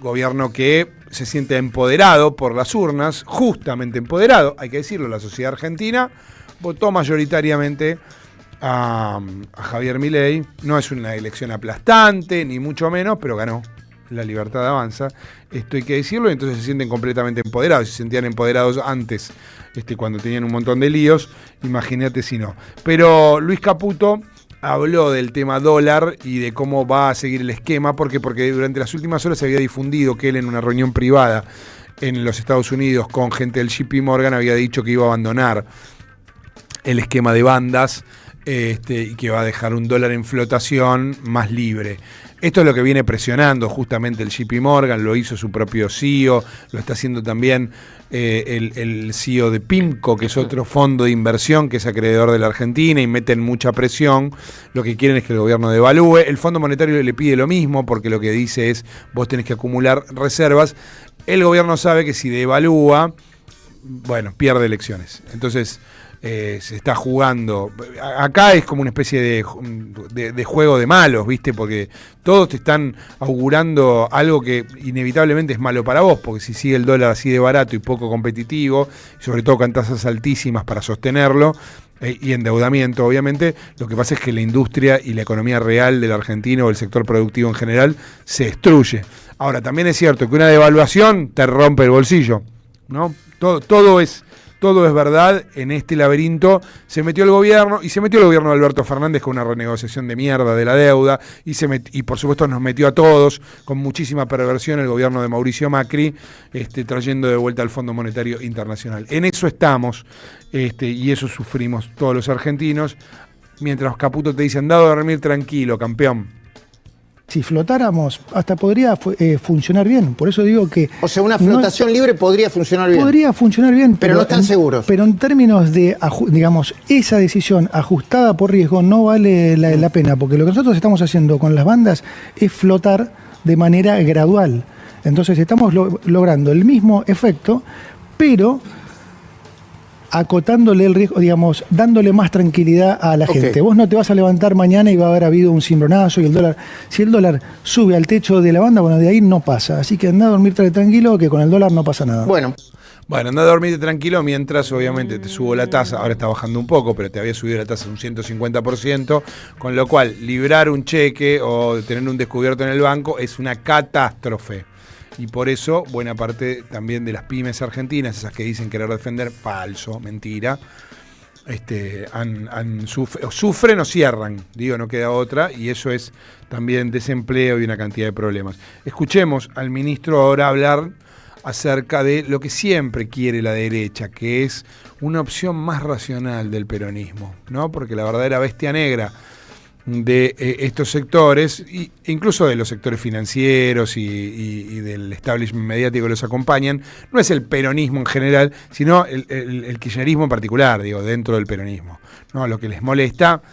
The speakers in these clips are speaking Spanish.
gobierno que se siente empoderado por las urnas, justamente empoderado, hay que decirlo, la sociedad argentina votó mayoritariamente a Javier Milei. No es una elección aplastante, ni mucho menos, pero ganó. La libertad avanza, esto hay que decirlo, y entonces se sienten completamente empoderados. Se sentían empoderados antes, cuando tenían un montón de líos, imagínate si no. Pero Luis Caputo habló del tema dólar y de cómo va a seguir el esquema, porque durante las últimas horas se había difundido que él, en una reunión privada en los Estados Unidos con gente del JP Morgan, había dicho que iba a abandonar el esquema de bandas, y que va a dejar un dólar en flotación más libre. Esto es lo que viene presionando justamente el JP Morgan, lo hizo su propio CEO, lo está haciendo también el CEO de PIMCO, que es otro fondo de inversión que es acreedor de la Argentina, y meten mucha presión. Lo que quieren es que el gobierno devalúe. El Fondo Monetario le pide lo mismo, porque lo que dice es: vos tenés que acumular reservas. El gobierno sabe que si devalúa, bueno, pierde elecciones. Entonces se está jugando. Acá es como una especie de juego de malos, ¿viste? Porque todos te están augurando algo que inevitablemente es malo para vos, porque si sigue el dólar así de barato y poco competitivo, sobre todo con tasas altísimas para sostenerlo, y endeudamiento, obviamente, lo que pasa es que la industria y la economía real del argentino, o el sector productivo en general, se destruye. Ahora, también es cierto que una devaluación te rompe el bolsillo, ¿no? Todo es verdad. En este laberinto se metió el gobierno, y se metió el gobierno de Alberto Fernández con una renegociación de mierda de la deuda, y por supuesto nos metió a todos con muchísima perversión el gobierno de Mauricio Macri, trayendo de vuelta al Fondo Monetario Internacional. En eso estamos, y eso sufrimos todos los argentinos, mientras Caputo te dice: andá a dormir tranquilo, campeón. Si flotáramos, hasta podría funcionar bien. Por eso digo que... O sea, una flotación libre podría funcionar bien. Podría funcionar bien. Pero no están seguros. Pero en términos de, digamos, esa decisión ajustada por riesgo no vale la pena. Porque lo que nosotros estamos haciendo con las bandas es flotar de manera gradual. Entonces estamos logrando el mismo efecto, pero acotándole el riesgo, digamos, dándole más tranquilidad a la gente. Vos no te vas a levantar mañana y va a haber habido un cimbronazo y el dólar, si el dólar sube al techo de la banda, bueno, de ahí no pasa. Así que andá a dormirte tranquilo, que con el dólar no pasa nada. Bueno, andá a dormirte tranquilo mientras, obviamente, te subo la tasa. Ahora está bajando un poco, pero te había subido la tasa un 150%, con lo cual librar un cheque o tener un descubierto en el banco es una catástrofe. Y por eso buena parte también de las pymes argentinas, esas que dicen querer defender, falso, mentira, sufren o cierran, no queda otra, y eso es también desempleo y una cantidad de problemas. Escuchemos al ministro ahora hablar acerca de lo que siempre quiere la derecha, que es una opción más racional del peronismo, ¿no? Porque la verdadera bestia negra de estos sectores, incluso de los sectores financieros y del establishment mediático que los acompañan, no es el peronismo en general, sino el kirchnerismo en particular, dentro del peronismo, ¿no? Lo que les molesta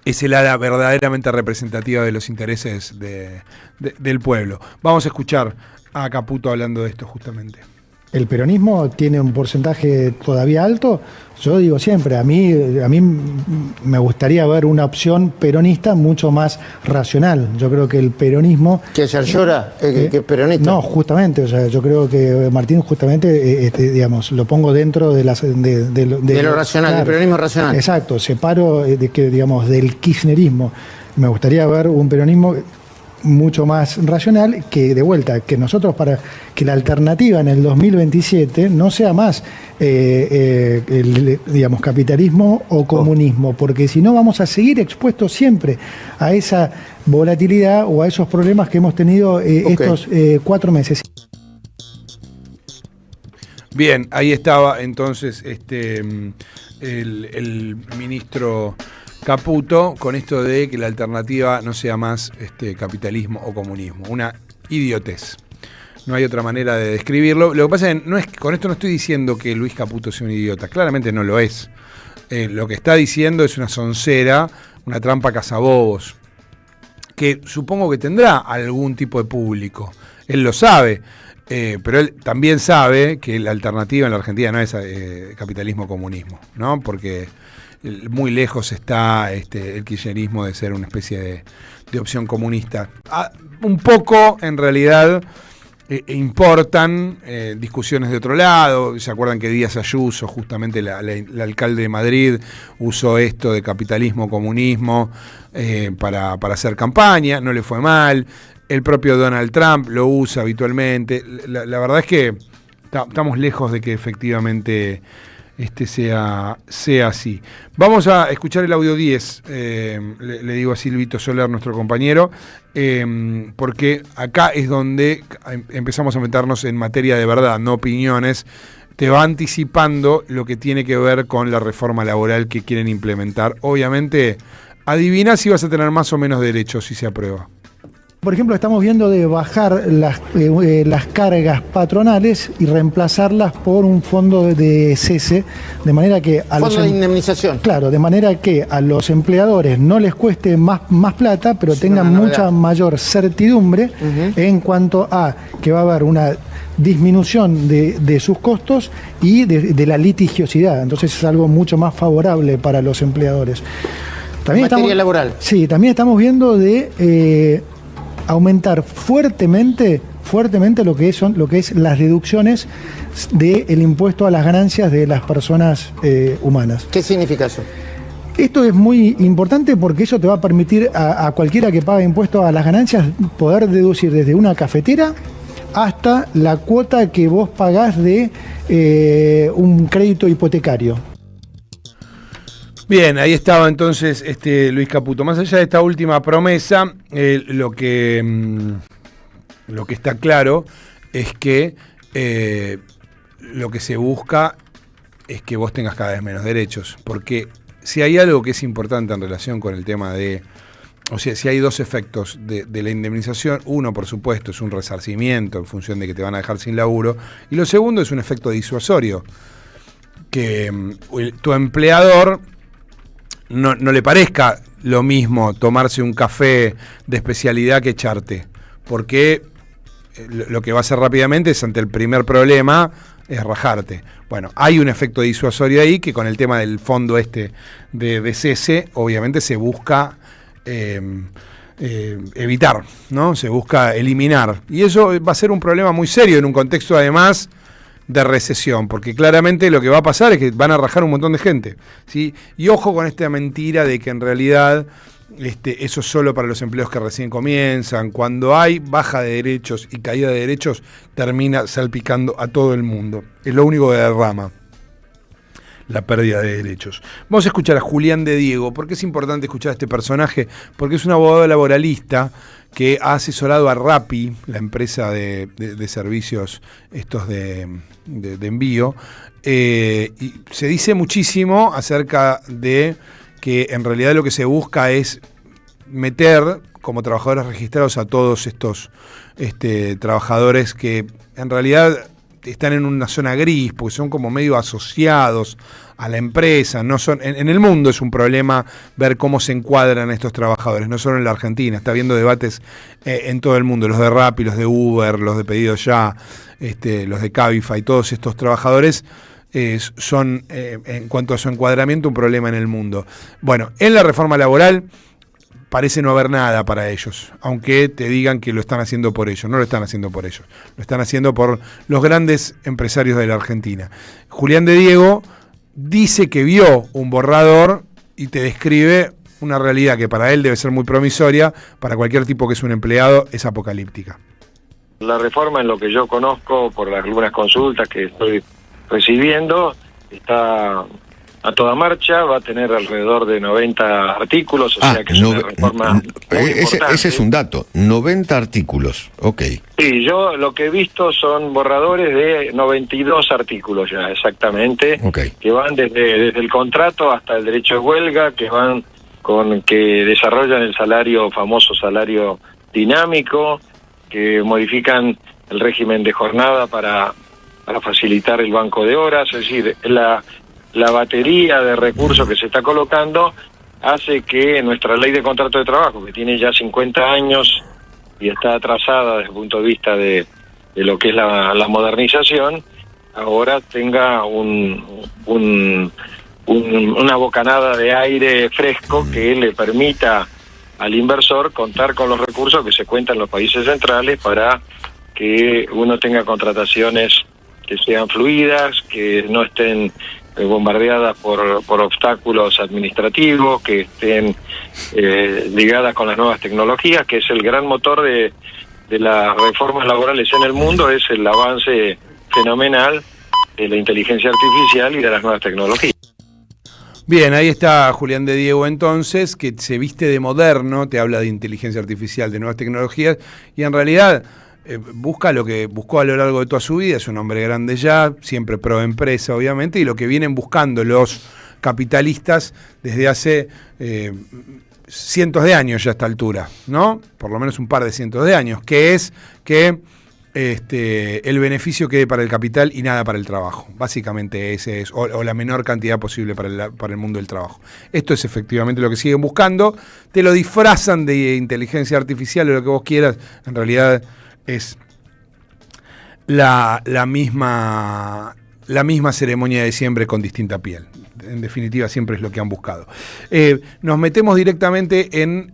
es el ala verdaderamente representativa de los intereses del pueblo. Vamos a escuchar a Caputo hablando de esto justamente. El peronismo tiene un porcentaje todavía alto. Yo digo siempre, a mí me gustaría ver una opción peronista mucho más racional. Yo creo que el peronismo... ¿Que se llora? ¿Que es peronista? No, justamente. O sea, yo creo que Martín justamente, digamos, lo pongo dentro de lo racional, claro, del peronismo racional. Exacto, separo del kirchnerismo. Me gustaría ver un peronismo mucho más racional, que de vuelta, que nosotros, para que la alternativa en el 2027 no sea más capitalismo o comunismo, porque si no vamos a seguir expuestos siempre a esa volatilidad o a esos problemas que hemos tenido estos 4 meses. Bien, ahí estaba entonces el ministro Caputo con esto de que la alternativa no sea más capitalismo o comunismo. Una idiotez. No hay otra manera de describirlo. Lo que pasa es que con esto no estoy diciendo que Luis Caputo sea un idiota. Claramente no lo es. Lo que está diciendo es una soncera, una trampa cazabobos, que supongo que tendrá algún tipo de público. Él lo sabe. Pero él también sabe que la alternativa en la Argentina no es capitalismo o comunismo, ¿no? Porque muy lejos está el kirchnerismo de ser una especie de Opción Comunista. Un poco, en realidad, importan discusiones de otro lado. ¿Se acuerdan que Díaz Ayuso, justamente el alcalde de Madrid, usó esto de capitalismo, comunismo para hacer campaña? No le fue mal. El propio Donald Trump lo usa habitualmente. La verdad es que estamos lejos de que efectivamente sea así. Vamos a escuchar el audio 10, le digo a Silvito Soler, nuestro compañero, porque acá es donde empezamos a meternos en materia de verdad, no opiniones. Te va anticipando lo que tiene que ver con la reforma laboral que quieren implementar. Obviamente, adivina si vas a tener más o menos derechos si se aprueba. Por ejemplo, estamos viendo de bajar las cargas patronales y reemplazarlas por un fondo de cese, de manera que fondo de indemnización. Claro, de manera que a los empleadores no les cueste más plata, pero tengan mucha mayor certidumbre en cuanto a que va a haber una disminución de sus costos y de la litigiosidad. Entonces es algo mucho más favorable para los empleadores. También materia laboral. Sí, también estamos viendo de aumentar fuertemente lo que es las deducciones del impuesto a las ganancias de las personas humanas. ¿Qué significa eso? Esto es muy importante porque eso te va a permitir a cualquiera que pague impuesto a las ganancias poder deducir desde una cafetera hasta la cuota que vos pagás de un crédito hipotecario. Bien, ahí estaba entonces Luis Caputo. Más allá de esta última promesa, lo que está claro es que lo que se busca es que vos tengas cada vez menos derechos. Porque si hay algo que es importante en relación con el tema o sea, si hay dos efectos de la indemnización, uno, por supuesto, es un resarcimiento en función de que te van a dejar sin laburo, y lo segundo es un efecto disuasorio, que tu empleador no le parezca lo mismo tomarse un café de especialidad que echarte, porque lo que va a hacer rápidamente es, ante el primer problema, es rajarte. Bueno, hay un efecto disuasorio ahí que con el tema del fondo de cese, obviamente se busca evitar, ¿no? Se busca eliminar. Y eso va a ser un problema muy serio en un contexto, además, de recesión, porque claramente lo que va a pasar es que van a rajar un montón de gente, ¿sí? Y ojo con esta mentira de que en realidad eso es solo para los empleos que recién comienzan. Cuando hay baja de derechos y caída de derechos, termina salpicando a todo el mundo. Es lo único que derrama la pérdida de derechos. Vamos a escuchar a Julián de Diego. ¿Por qué es importante escuchar a este personaje? Porque es un abogado laboralista que ha asesorado a Rappi, la empresa de servicios estos de envío, y se dice muchísimo acerca de que en realidad lo que se busca es meter como trabajadores registrados a todos estos trabajadores que en realidad están en una zona gris, porque son como medio asociados a la empresa. No son, en el mundo es un problema ver cómo se encuadran estos trabajadores, no solo en la Argentina, está habiendo debates en todo el mundo, los de Rappi, los de Uber, los de Pedido Ya, los de Cabify, todos estos trabajadores son, en cuanto a su encuadramiento, un problema en el mundo. Bueno, en la reforma laboral parece no haber nada para ellos, aunque te digan que lo están haciendo por ellos. No lo están haciendo por ellos, lo están haciendo por los grandes empresarios de la Argentina. Julián de Diego dice que vio un borrador y te describe una realidad que para él debe ser muy promisoria, para cualquier tipo que es un empleado es apocalíptica. La reforma, en lo que yo conozco por algunas consultas que estoy recibiendo, está a toda marcha, va a tener alrededor de 90 artículos, o sea que es una reforma muy importante. Ese es un dato, 90 artículos, ok. Sí, yo lo que he visto son borradores de 92 artículos ya, exactamente, okay, que van desde el contrato hasta el derecho de huelga, que van que desarrollan el famoso salario dinámico, que modifican el régimen de jornada para facilitar el banco de horas, es decir, la batería de recursos que se está colocando hace que nuestra ley de contrato de trabajo, que tiene ya 50 años y está atrasada desde el punto de vista de lo que es la modernización, ahora tenga una bocanada de aire fresco que le permita al inversor contar con los recursos que se cuentan en los países centrales para que uno tenga contrataciones que sean fluidas, que no estén bombardeadas por obstáculos administrativos, que estén ligadas con las nuevas tecnologías, que es el gran motor de las reformas laborales en el mundo, es el avance fenomenal de la inteligencia artificial y de las nuevas tecnologías. Bien, ahí está Julián de Diego entonces, que se viste de moderno, te habla de inteligencia artificial, de nuevas tecnologías, y en realidad busca lo que buscó a lo largo de toda su vida. Es un hombre grande ya, siempre pro empresa obviamente, y lo que vienen buscando los capitalistas desde hace cientos de años ya a esta altura, ¿no? Por lo menos un par de cientos de años, que es que el beneficio quede para el capital y nada para el trabajo. Básicamente ese es, o la menor cantidad posible para el mundo del trabajo. Esto es efectivamente lo que siguen buscando. Te lo disfrazan de inteligencia artificial o lo que vos quieras. En realidad es la misma ceremonia de siempre con distinta piel. En definitiva, siempre es lo que han buscado. Nos metemos directamente en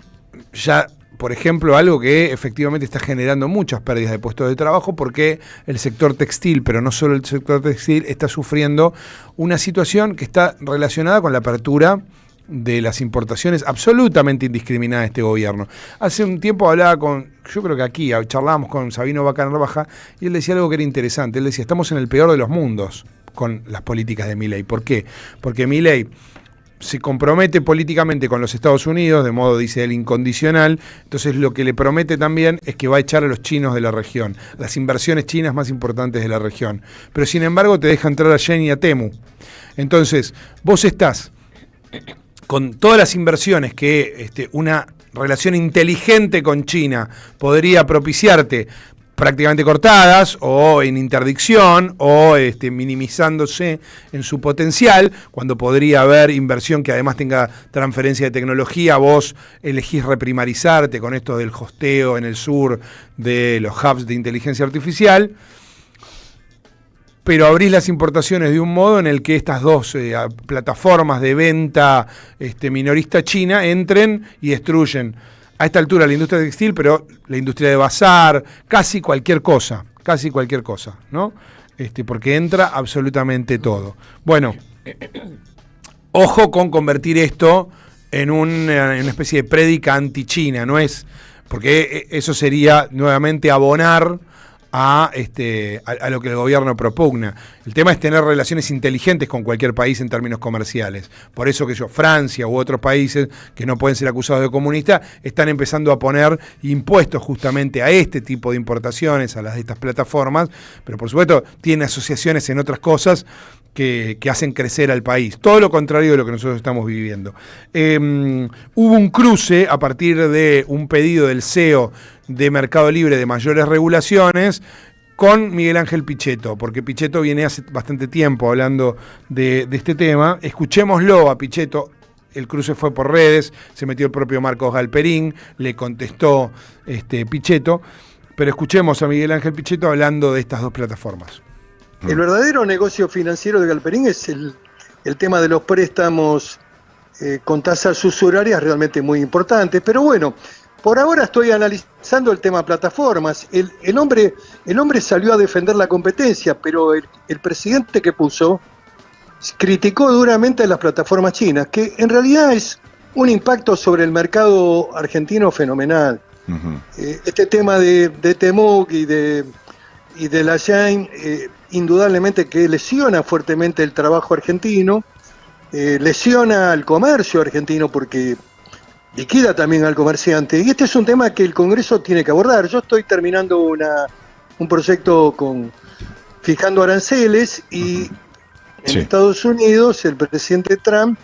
ya, por ejemplo, algo que efectivamente está generando muchas pérdidas de puestos de trabajo, porque el sector textil, pero no solo el sector textil, está sufriendo una situación que está relacionada con la apertura de las importaciones absolutamente indiscriminada de este gobierno. Hace un tiempo yo creo que aquí charlábamos con Sabino Bacanarbaja, y él decía algo que era interesante. Él decía, estamos en el peor de los mundos con las políticas de Milei. ¿Por qué? Porque Milei se compromete políticamente con los Estados Unidos, de modo, dice él, incondicional. Entonces lo que le promete también es que va a echar a los chinos de la región, las inversiones chinas más importantes de la región. Pero sin embargo te deja entrar a Shein y a Temu. Entonces vos estás con todas las inversiones que una relación inteligente con China podría propiciarte, prácticamente cortadas o en interdicción o minimizándose en su potencial, cuando podría haber inversión que además tenga transferencia de tecnología. Vos elegís reprimarizarte con esto del hosteo en el sur de los hubs de inteligencia artificial, pero abrís las importaciones de un modo en el que estas dos plataformas de venta minorista china entren y destruyen a esta altura la industria textil, pero la industria de bazar, casi cualquier cosa, ¿no? Porque entra absolutamente todo. Bueno, ojo con convertir esto en una especie de prédica anti-China, ¿no es? Porque eso sería nuevamente abonar a lo que el gobierno propugna. El tema es tener relaciones inteligentes con cualquier país en términos comerciales. Por eso que Francia u otros países que no pueden ser acusados de comunistas están empezando a poner impuestos justamente a este tipo de importaciones, a las de estas plataformas, pero por supuesto tiene asociaciones en otras cosas que hacen crecer al país. Todo lo contrario de lo que nosotros estamos viviendo. Hubo un cruce a partir de un pedido del CEO de Mercado Libre de mayores regulaciones con Miguel Ángel Pichetto, porque Pichetto viene hace bastante tiempo hablando de este tema. Escuchémoslo a Pichetto. El cruce fue por redes, se metió el propio Marcos Galperín, le contestó Pichetto, pero escuchemos a Miguel Ángel Pichetto hablando de estas dos plataformas. El verdadero negocio financiero de Galperín es el tema de los préstamos con tasas usurarias realmente muy importantes. Pero bueno, por ahora estoy analizando el tema plataformas. El hombre salió a defender la competencia, pero el presidente que puso criticó duramente a las plataformas chinas, que en realidad es un impacto sobre el mercado argentino fenomenal. Uh-huh. Este tema de Temu y de la Shein, indudablemente que lesiona fuertemente el trabajo argentino, lesiona al comercio argentino porque liquida también al comerciante. Y este es un tema que el Congreso tiene que abordar. Yo estoy terminando un proyecto fijando aranceles y en Estados Unidos el presidente Trump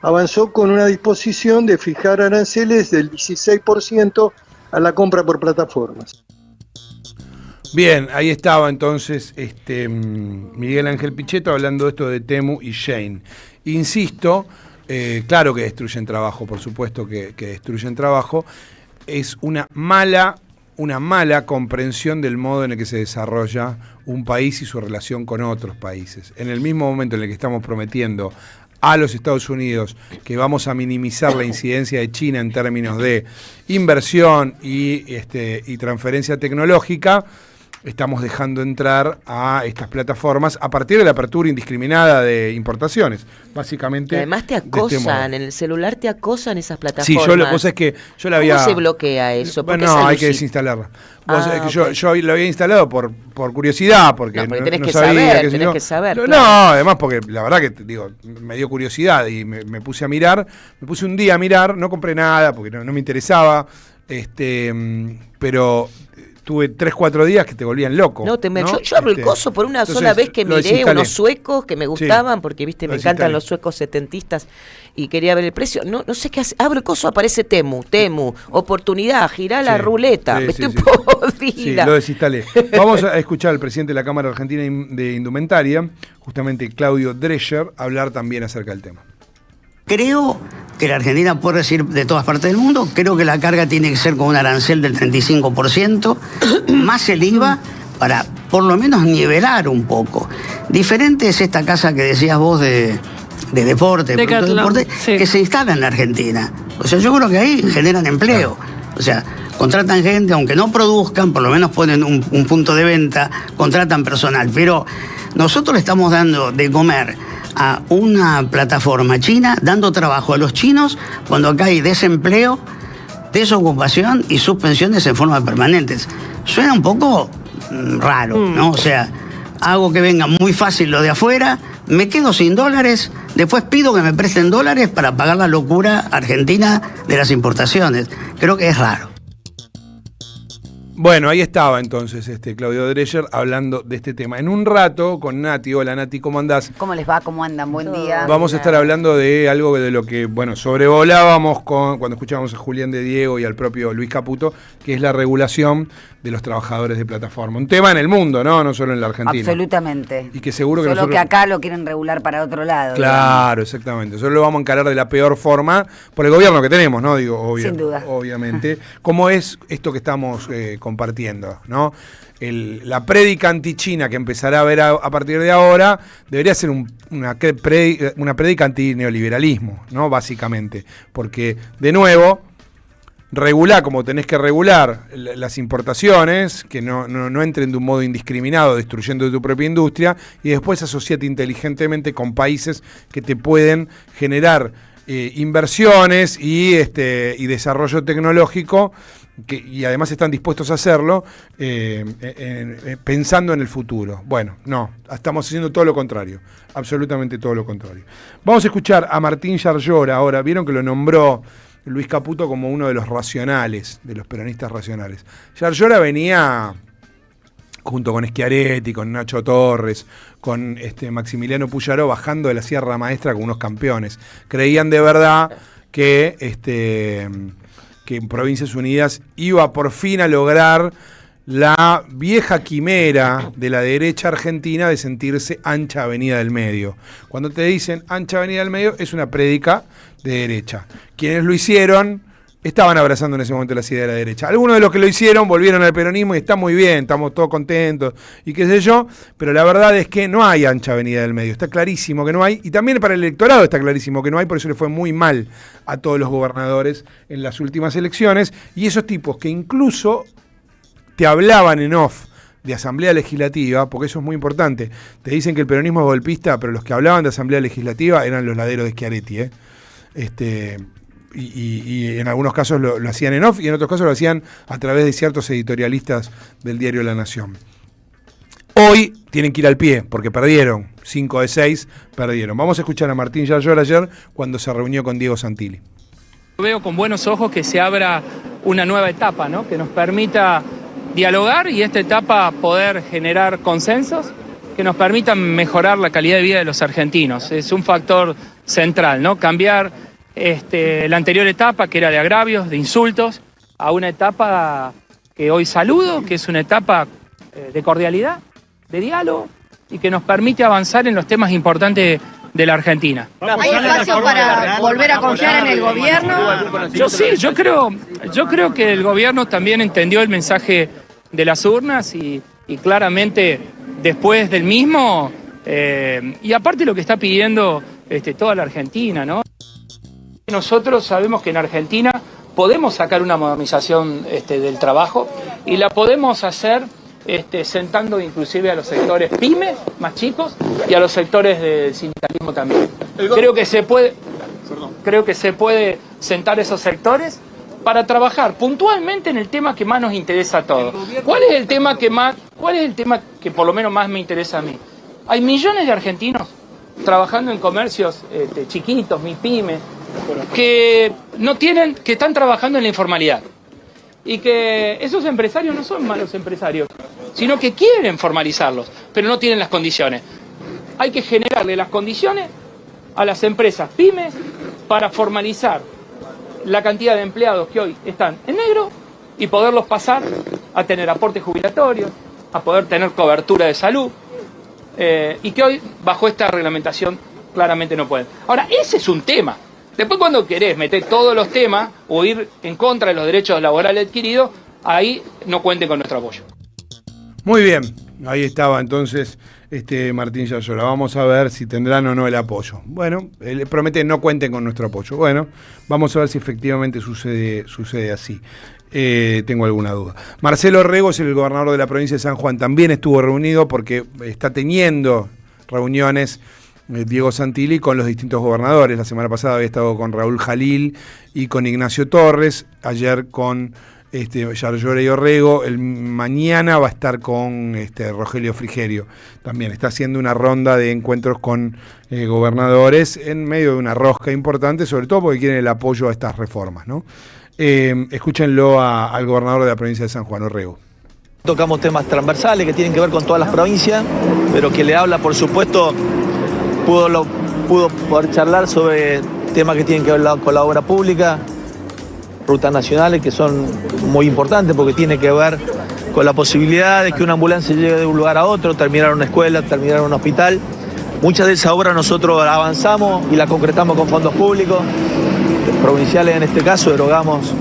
avanzó con una disposición de fijar aranceles del 16% a la compra por plataformas. Bien, ahí estaba entonces Miguel Ángel Pichetto hablando de esto de Temu y Shein. Insisto, claro que destruyen trabajo, por supuesto que destruyen trabajo. Es una mala comprensión del modo en el que se desarrolla un país y su relación con otros países. En el mismo momento en el que estamos prometiendo a los Estados Unidos que vamos a minimizar la incidencia de China en términos de inversión y transferencia tecnológica, estamos dejando entrar a estas plataformas a partir de la apertura indiscriminada de importaciones, básicamente. Y además te acosan, en el celular te acosan esas plataformas. Sí, vos sabés que yo la había... ¿Cómo se bloquea eso? Bueno, no, hay que desinstalarla. Es que yo lo había instalado por curiosidad, porque no tenés que sabía saber, tenés que saber. No, claro. además porque la verdad que, me dio curiosidad y me puse a mirar, me puse un día a mirar, no compré nada porque no me interesaba, pero... tuve 3-4 días que te volvían loco. Yo abro el coso por una sola vez que miré unos suecos que me gustaban, porque viste, me encantan los suecos setentistas y quería ver el precio. No sé qué hace. Abro el coso, aparece Temu, oportunidad, girá la ruleta. Me estoy podrida. Sí, lo desinstalé. Vamos a escuchar al presidente de la Cámara Argentina de Indumentaria, justamente Claudio Dreyer, hablar también acerca del tema. Creo que la Argentina puede recibir de todas partes del mundo. Creo que la carga tiene que ser con un arancel del 35%, más el IVA, para por lo menos nivelar un poco. Diferente es esta casa que decías vos de deporte, que se instala en la Argentina. O sea, yo creo que ahí generan empleo. O sea, contratan gente, aunque no produzcan, por lo menos ponen un punto de venta, contratan personal. Pero nosotros le estamos dando de comer a una plataforma china, dando trabajo a los chinos cuando acá hay desempleo, desocupación y suspensiones en forma permanentes. Suena un poco raro, ¿no? O sea, hago que venga muy fácil lo de afuera, me quedo sin dólares, después pido que me presten dólares para pagar la locura argentina de las importaciones. Creo que es raro. Bueno, ahí estaba entonces Claudio Dreyer hablando de este tema. En un rato con Nati. Hola Nati, ¿cómo andás? ¿Cómo les va? ¿Cómo andan? Buen día. Vamos a estar hablando de algo de lo que, sobrevolábamos cuando escuchábamos a Julián de Diego y al propio Luis Caputo, que es la regulación de los trabajadores de plataforma. Un tema en el mundo, ¿no? No solo en la Argentina. Absolutamente. Y que seguro que Solo que acá lo quieren regular para otro lado. Claro, digamos. Exactamente. Eso lo vamos a encarar de la peor forma por el gobierno que tenemos, ¿no? Sin duda. Obviamente. Como es esto que estamos compartiendo, ¿no? La prédica anti-China que empezará a ver a partir de ahora debería ser una prédica anti-neoliberalismo, ¿no? Básicamente. Porque, de nuevo, regular como tenés que regular las importaciones, que no entren de un modo indiscriminado, destruyendo tu propia industria, y después asociate inteligentemente con países que te pueden generar inversiones y desarrollo tecnológico, y además están dispuestos a hacerlo pensando en el futuro. Bueno, no, estamos haciendo todo lo contrario, absolutamente todo lo contrario. Vamos a escuchar a Martín Yarlora ahora. Vieron que lo nombró Luis Caputo como uno de los racionales, de los peronistas racionales. Yarlora venía junto con Schiaretti, con Nacho Torres, con Maximiliano Puyaró, bajando de la Sierra Maestra con unos campeones. Creían de verdad que en Provincias Unidas iba por fin a lograr la vieja quimera de la derecha argentina de sentirse ancha avenida del medio. Cuando te dicen ancha avenida del medio, es una prédica de derecha. Quienes lo hicieron estaban abrazando en ese momento las ideas de la derecha. Algunos de los que lo hicieron volvieron al peronismo y está muy bien, estamos todos contentos y qué sé yo, pero la verdad es que no hay ancha avenida del medio, está clarísimo que no hay, y también para el electorado está clarísimo que no hay, por eso le fue muy mal a todos los gobernadores en las últimas elecciones, y esos tipos que incluso te hablaban en off de Asamblea Legislativa, porque eso es muy importante, te dicen que el peronismo es golpista, pero los que hablaban de Asamblea Legislativa eran los laderos de Schiaretti, Y en algunos casos lo hacían en off y en otros casos lo hacían a través de ciertos editorialistas del diario La Nación. Hoy tienen que ir al pie porque perdieron, 5 de 6 perdieron. Vamos a escuchar a Martín Yarlora ayer cuando se reunió con Diego Santilli. Veo con buenos ojos que se abra una nueva etapa, ¿no? Que nos permita dialogar y esta etapa poder generar consensos que nos permitan mejorar la calidad de vida de los argentinos. Es un factor central, ¿no? Cambiar la anterior etapa, que era de agravios, de insultos, a una etapa que hoy saludo, que es una etapa de cordialidad, de diálogo, y que nos permite avanzar en los temas importantes de la Argentina. ¿Hay espacio para volver a confiar en el gobierno? Yo creo que el gobierno también entendió el mensaje de las urnas y claramente después del mismo, y aparte lo que está pidiendo toda la Argentina, ¿no? Nosotros sabemos que en Argentina podemos sacar una modernización del trabajo y la podemos hacer sentando inclusive a los sectores pymes más chicos y a los sectores del sindicalismo también. Creo que se puede sentar esos sectores para trabajar puntualmente en el tema que más nos interesa a todos. ¿Cuál es el tema que por lo menos más me interesa a mí? Hay millones de argentinos trabajando en comercios chiquitos, MIPYME, que están trabajando en la informalidad. Y que esos empresarios no son malos empresarios, sino que quieren formalizarlos, pero no tienen las condiciones. Hay que generarle las condiciones a las empresas pymes para formalizar la cantidad de empleados que hoy están en negro y poderlos pasar a tener aportes jubilatorios, a poder tener cobertura de salud, y que hoy bajo esta reglamentación claramente no pueden. Ahora, ese es un tema. Después, cuando querés meter todos los temas o ir en contra de los derechos laborales adquiridos, ahí no cuenten con nuestro apoyo. Muy bien, ahí estaba entonces Martín Yayola. Vamos a ver si tendrán o no el apoyo. Bueno, él promete no cuenten con nuestro apoyo. Bueno, vamos a ver si efectivamente sucede así. Tengo alguna duda. Marcelo Orrego es el gobernador de la provincia de San Juan. También estuvo reunido porque está teniendo reuniones Diego Santilli con los distintos gobernadores. La semana pasada había estado con Raúl Jalil y con Ignacio Torres. Ayer con Yayola y Orrego. Mañana va a estar con Rogelio Frigerio. También está haciendo una ronda de encuentros con gobernadores en medio de una rosca importante, sobre todo porque quieren el apoyo a estas reformas, ¿no? Escúchenlo al gobernador de la provincia de San Juan, Orrego. Tocamos temas transversales que tienen que ver con todas las provincias, pero que le habla, por supuesto, pudo poder charlar sobre temas que tienen que ver con la obra pública, rutas nacionales que son muy importantes porque tiene que ver con la posibilidad de que una ambulancia llegue de un lugar a otro, terminar una escuela, terminar un hospital. Muchas de esas obras nosotros avanzamos y las concretamos con fondos públicos, provinciales en este caso, erogamos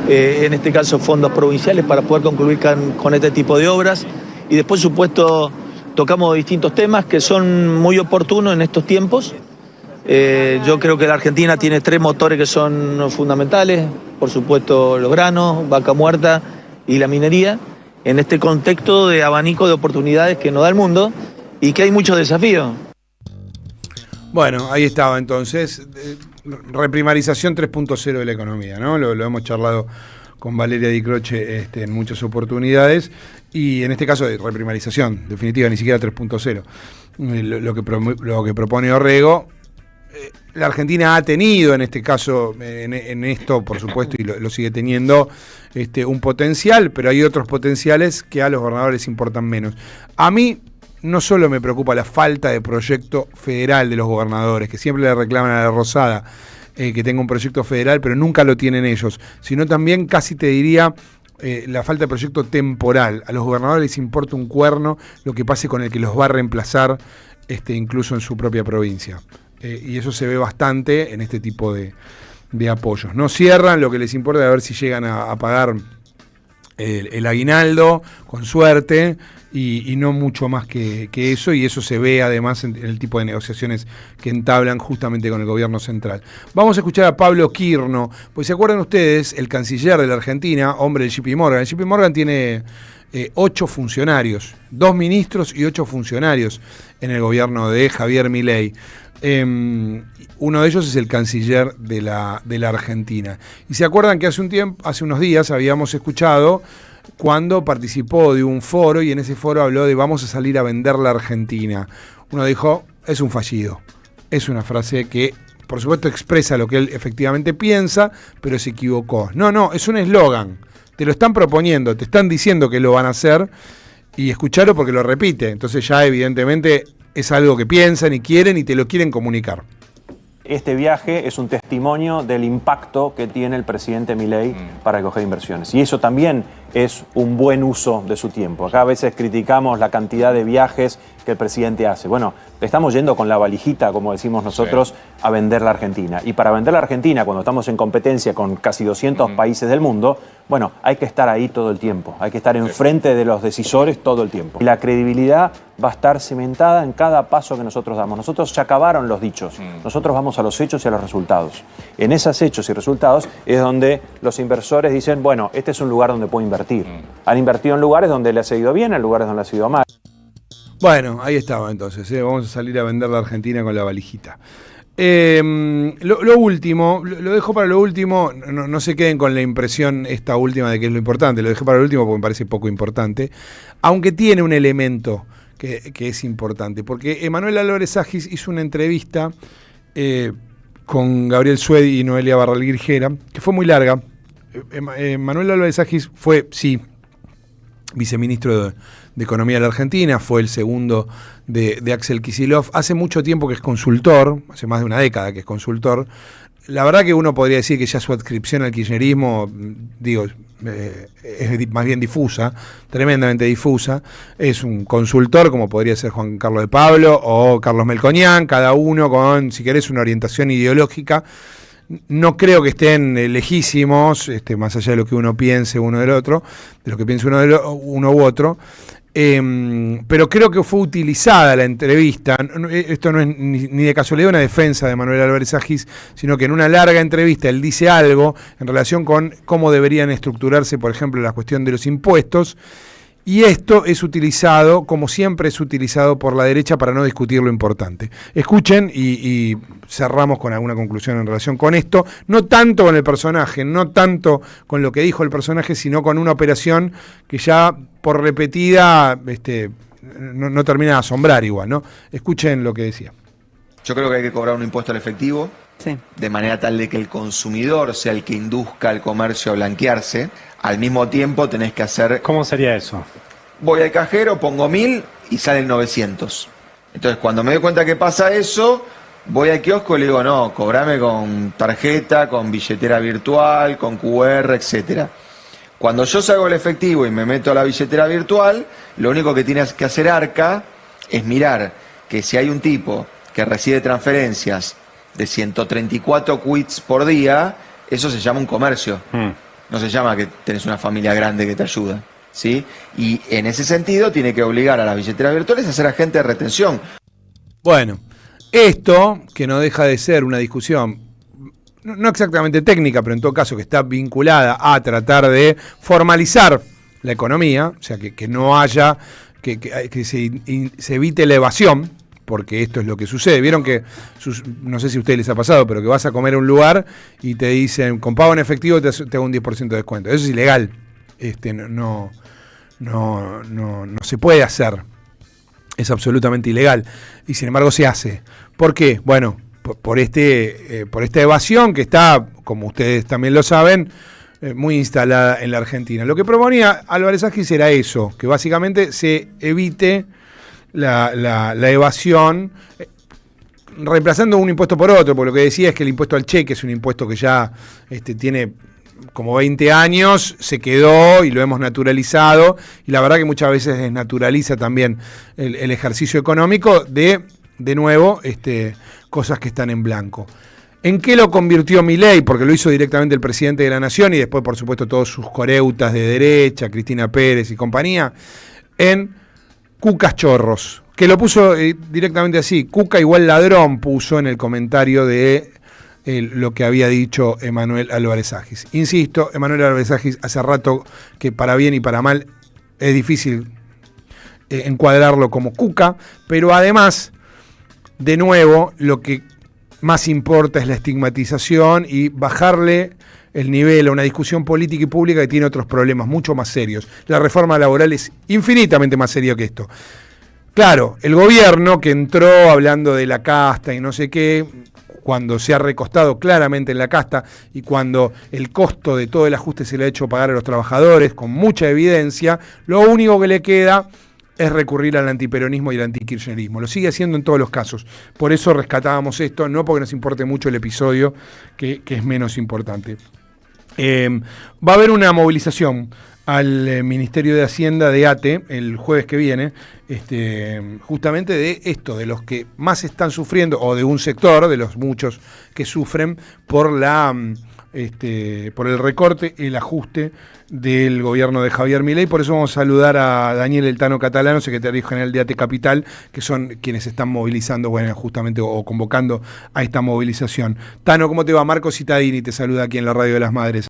en este caso fondos provinciales para poder concluir con este tipo de obras. Y después, por supuesto, tocamos distintos temas que son muy oportunos en estos tiempos. Yo creo que la Argentina tiene 3 motores que son fundamentales, por supuesto los granos, vaca muerta y la minería, en este contexto de abanico de oportunidades que nos da el mundo y que hay muchos desafíos. Bueno, ahí estaba entonces, reprimarización 3.0 de la economía, ¿no? Lo hemos charlado con Valeria Di Croce en muchas oportunidades, y en este caso de reprimarización, definitiva, ni siquiera 3.0. Lo que propone Orrego, la Argentina ha tenido en este caso, en esto por supuesto, y lo sigue teniendo, un potencial, pero hay otros potenciales que a los gobernadores importan menos. A mí no solo me preocupa la falta de proyecto federal de los gobernadores, que siempre le reclaman a la Rosada que tenga un proyecto federal, pero nunca lo tienen ellos, sino también casi te diría la falta de proyecto temporal. A los gobernadores les importa un cuerno lo que pase con el que los va a reemplazar incluso en su propia provincia. Y eso se ve bastante en este tipo de apoyos. No cierran, lo que les importa es a ver si llegan a pagar el aguinaldo, con suerte, y no mucho más que eso, y eso se ve además en el tipo de negociaciones que entablan justamente con el gobierno central. Vamos a escuchar a Pablo Quirno, pues se acuerdan ustedes, el canciller de la Argentina, hombre del JP Morgan. El JP Morgan tiene 8 funcionarios, 2 ministros y 8 funcionarios en el gobierno de Javier Milei. Uno de ellos es el canciller de la Argentina. Y se acuerdan que hace unos días habíamos escuchado cuando participó de un foro, y en ese foro habló de vamos a salir a vender la Argentina. Uno dijo, es un fallido. Es una frase que, por supuesto, expresa lo que él efectivamente piensa, pero se equivocó. No, es un eslogan. Te lo están proponiendo, te están diciendo que lo van a hacer, y escuchalo porque lo repite. Entonces ya evidentemente es algo que piensan y quieren y te lo quieren comunicar. Este viaje es un testimonio del impacto que tiene el presidente Milei para acoger inversiones. Y eso también es un buen uso de su tiempo. Acá a veces criticamos la cantidad de viajes que el presidente hace. Bueno, estamos yendo con la valijita, como decimos nosotros, a vender la Argentina. Y para vender la Argentina, cuando estamos en competencia con casi 200 países del mundo, bueno, hay que estar ahí todo el tiempo. Hay que estar enfrente de los decisores todo el tiempo. Y la credibilidad va a estar cimentada en cada paso que nosotros damos. Nosotros se acabaron los dichos. Nosotros vamos a los hechos y a los resultados. En esos hechos y resultados es donde los inversores dicen, bueno, este es un lugar donde puedo invertir. Han invertido en lugares donde les ha ido bien, en lugares donde les ha ido mal. Bueno, ahí estaba entonces, vamos a salir a vender la Argentina con la valijita. Lo último, lo dejo para lo último, no se queden con la impresión esta última de que es lo importante, lo dejé para lo último porque me parece poco importante, aunque tiene un elemento que es importante, porque Emanuel Álvarez Agis hizo una entrevista con Gabriel Sued y Noelia Barral Grijera, que fue muy larga. Emanuel Álvarez Agis fue, sí, viceministro de Economía de la Argentina, fue el segundo de Axel Kicillof, hace mucho tiempo que es consultor, hace más de una década que es consultor. La verdad que uno podría decir que ya su adscripción al kirchnerismo, digo, es más bien difusa, tremendamente difusa. Es un consultor como podría ser Juan Carlos de Pablo o Carlos Melconian, cada uno con, si querés, una orientación ideológica. No creo que estén lejísimos, más allá de lo que uno piense uno del otro, de lo que piense uno u otro. Pero creo que fue utilizada la entrevista, esto no es ni de casualidad una defensa de Manuel Álvarez Agis, sino que en una larga entrevista él dice algo en relación con cómo deberían estructurarse, por ejemplo, la cuestión de los impuestos, y esto es utilizado, como siempre es utilizado por la derecha para no discutir lo importante. Escuchen y cerramos con alguna conclusión en relación con esto, no tanto con el personaje, no tanto con lo que dijo el personaje, sino con una operación que ya por repetida no termina de asombrar igual, ¿no? Escuchen lo que decía. Yo creo que hay que cobrar un impuesto al efectivo, de manera tal de que el consumidor sea el que induzca al comercio a blanquearse. Al mismo tiempo tenés que hacer... ¿Cómo sería eso? Voy al cajero, pongo 1.000 y salen 900. Entonces cuando me doy cuenta que pasa eso, voy al kiosco y le digo, no, cobrame con tarjeta, con billetera virtual, con QR, etcétera. Cuando yo salgo el efectivo y me meto a la billetera virtual, lo único que tiene que hacer Arca es mirar que si hay un tipo que recibe transferencias de 134 quits por día, eso se llama un comercio. No se llama que tenés una familia grande que te ayuda, ¿sí? Y en ese sentido tiene que obligar a las billeteras virtuales a ser agente de retención. Bueno, esto, que no deja de ser una discusión, no exactamente técnica, pero en todo caso que está vinculada a tratar de formalizar la economía, o sea, que no haya, que se evite la evasión, porque esto es lo que sucede. Vieron que, no sé si a ustedes les ha pasado, pero que vas a comer a un lugar y te dicen, con pago en efectivo te hago un 10% de descuento. Eso es ilegal. No se puede hacer. Es absolutamente ilegal. Y sin embargo se hace. ¿Por qué? Bueno, por esta evasión que está, como ustedes también lo saben, muy instalada en la Argentina. Lo que proponía Álvarez Agis era eso, que básicamente se evite la evasión, reemplazando un impuesto por otro, porque lo que decía es que el impuesto al cheque es un impuesto que ya tiene como 20 años, se quedó y lo hemos naturalizado, y la verdad que muchas veces desnaturaliza también el ejercicio económico de nuevo, cosas que están en blanco. ¿En qué lo convirtió Milei? Porque lo hizo directamente el presidente de la Nación y después, por supuesto, todos sus coreutas de derecha, Cristina Pérez y compañía, en Cucas Chorros, que lo puso directamente así. Cuca igual ladrón puso en el comentario de lo que había dicho Emanuel Álvarez Agis. Insisto, Emanuel Álvarez Agis hace rato que para bien y para mal es difícil encuadrarlo como Cuca, pero además, de nuevo, lo que más importa es la estigmatización y bajarle el nivel a una discusión política y pública que tiene otros problemas mucho más serios. La reforma laboral es infinitamente más seria que esto. Claro, el gobierno que entró hablando de la casta y no sé qué, cuando se ha recostado claramente en la casta y cuando el costo de todo el ajuste se le ha hecho pagar a los trabajadores con mucha evidencia, lo único que le queda es recurrir al antiperonismo y al antikirchnerismo. Lo sigue haciendo en todos los casos. Por eso rescatábamos esto, no porque nos importe mucho el episodio, que es menos importante. Va a haber una movilización al Ministerio de Hacienda de ATE el jueves que viene, justamente de esto, de los que más están sufriendo, o de un sector, de los muchos que sufren por por el recorte, el ajuste del gobierno de Javier Milei. Por eso vamos a saludar a Daniel El Tano Catalano, secretario general de ATE Capital, que son quienes están movilizando, justamente, o convocando a esta movilización. Tano, ¿cómo te va? Marco Cittadini te saluda aquí en la Radio de las Madres.